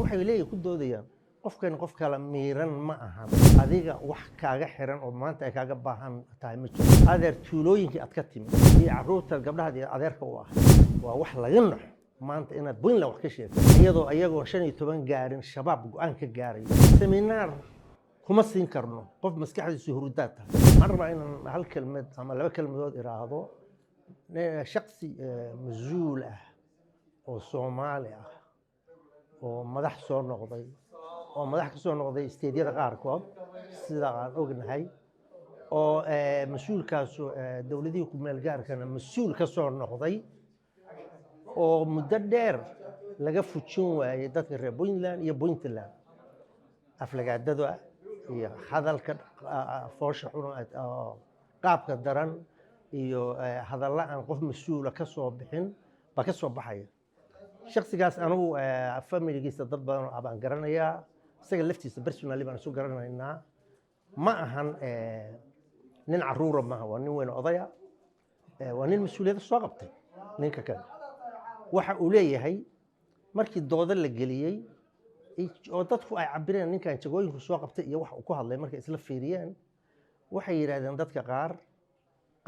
waxay leeyihiin ku doodayaan qofkan qof kala miiran ma ahan adiga wax kaaga xiran oo maanta ay kaaga baahan tahay ma jiro adeer tuulooyinkii aad ka timid iyo carruurta gabdhaha iyo adeerka u ah waa wax laga naxo maanta inaad Puntland wax ka sheegto iyadoo ayagoo 15 gaarin shabaab go'aan ka gaaray seminaar kuma siin karno qof maskaxdiisu hurdaad tahay waxaan rabaa inaan hal kelmad ama laba kelmadood iraahdo shakhsi mas'uul ah oo Soomaali ah oo madax soo noqday oo madax ka soo noqday isteediyada qaarkood sida aan ognahay oo mas'uulkaas dawladii ku meel gaarkana mas'uul ka soo noqday oo muddo dheer laga fujin waayay dadka reer Puntland iyo Puntland aflagaadada iyo hadalka foosha xun qaabka daran iyo hadalla aan qof mas'uul ka soo bixin ba ka soo baxaya shakhsigaas anigu familigiisa dad badan oo aan garanayaa isaga laftiisa personally baan soo garanaynaa ma ahan nin carruur ma aha waa nin weyn odaya waa nin mas'uuliyad soo qabtay ninka kale waxa uu leeyahay markii dooda la geliyay oo dadku ay cabireen ninkan jagooyinku soo qabtay iyo wax uu ku hadlay markay isla fiiriyeen waxay yiraahdeen dadka qaar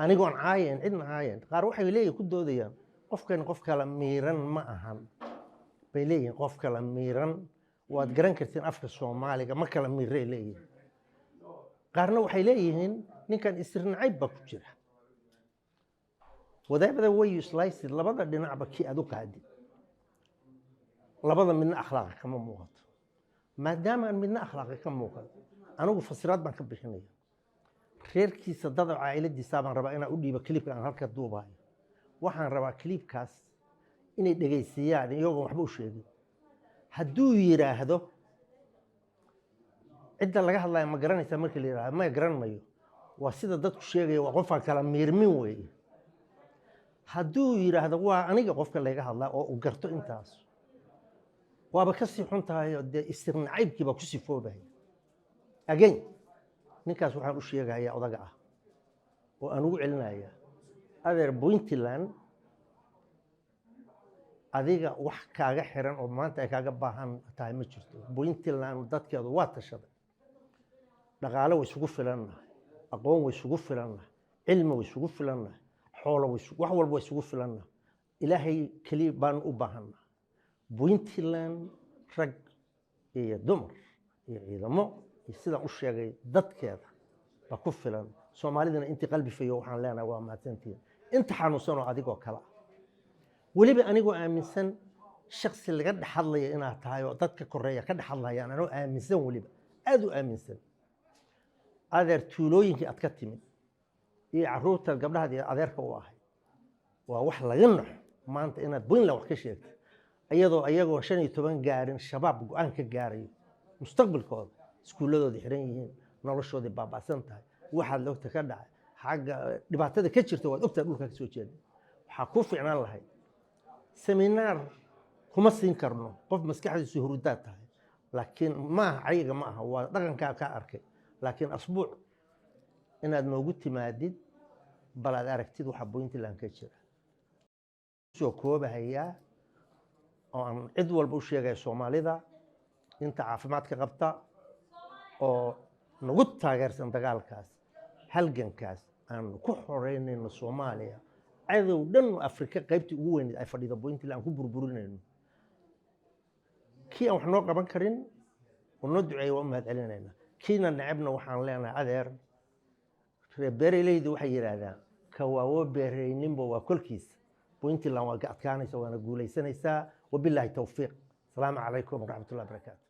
anigoon caayeen cidna caayeen qaar waxay leeyihiin ku doodayaan qofkan qof kala miiran ma ahan bay leeyihiin qof kala miiran waad garan kartiin afka Soomaaliga ma kala miiray leeyihiin qaarna waxay leeyihiin ninkan isirnacayb ba ku jira wadaybada way slice labada dhinacba ki aad u qaadi labada midna akhlaaq kama muuqato maadaama aan midna akhlaaq ka muuqan anigu fasiraad baan ka bixinaya reerkiisa dad caa'iladiisa baan rabaa inaan u dhiibo clipka aan halka duubayo waxaan rabaa clipkaas inay dhageysiyaan iyagoo waxba u sheegin hadduu yiraahdo cidda laga hadlayo ma garanaysa markii la yiraahdo ma garan mayo waa sida dadku sheegaya waa qof kala miirmin weeye hadduu yiraahdo waa aniga qofka laga hadlaa oo uu garto intaas waaba ka sii xun tahay oo istirnacaybkiiba ku sifoobay again ninkaas waxaan u sheegayaa odaga ah oo aan ugu celinayaa adeer Puntland adiga wax kaaga xiran oo maanta ay kaaga baahan tahay ma jirto Puntland dadkeedu waa tashaday dhaqaale way isugu filannahay aqoon way isugu filannahay cilmi way isugu filannahay xoolo wax walba way isugu filannahay ilaahay kaliya baan u baahannahay Puntland rag iyo dumar iyo ciidamo sida u sheegay dadkeeda ba ku filan Soomaalidana intii qalbi fayo waxaan leenahay waa maatantiin inta xanuunsan oo adigoo kala waliba anigoo aaminsan shakhsi laga dhaxadlaya inaad tahay oo dadka koreeya ka dhaxadlayaan anoo aaminsan waliba aad u aaminsan adeer tuulooyinkii aad ka timid iyo carruurta gabdhaha iyo adeerka u ahay waa wax laga naxo maanta inaad Puntland wax ka sheegto iyadoo ayagoo 15 gaarin shabaab go'aan ka gaaray mustaqbalkooda iskuuladooda xiran yihiin noloshoodii baabaasan tahay waxaad logta ka dhacay xagga dhibaatada ka jirta waad ogtahay dhulka ka soo jeeda waxa ku fiicnaan lahayd seminaar kuma siin karno qof maskaxdiisu hurdaad tahay laakiin ma ayaga ma aha waa dhaqanka ka arkay laakiin asbuuc inaad noogu timaadid balaad aragtid waxa Puntland ka jira soo koobahaya oo aan cid walba u sheegay Soomaalida inta caafimaadka qabta oo nagu taageersan dagaalkaas halgankaas aan ku xoreynayno Soomaaliya cadow dhan Afrika qaybtii ugu weyn ay fadhido Puntland aan ku burburinayno kii aan wax noo qaban karin oo noo duceeyo waa mahad celinayna kiina nacabna waxaan leenahay adeer beeraleydu waxay yiraahdaan ka waawo beerayninba waa kolkiisa Puntland waa adkaanaysa waana guulaysanaysaa wabillahi tawfiiq salaamu calaykum waraxmatullahi wabarakaatuh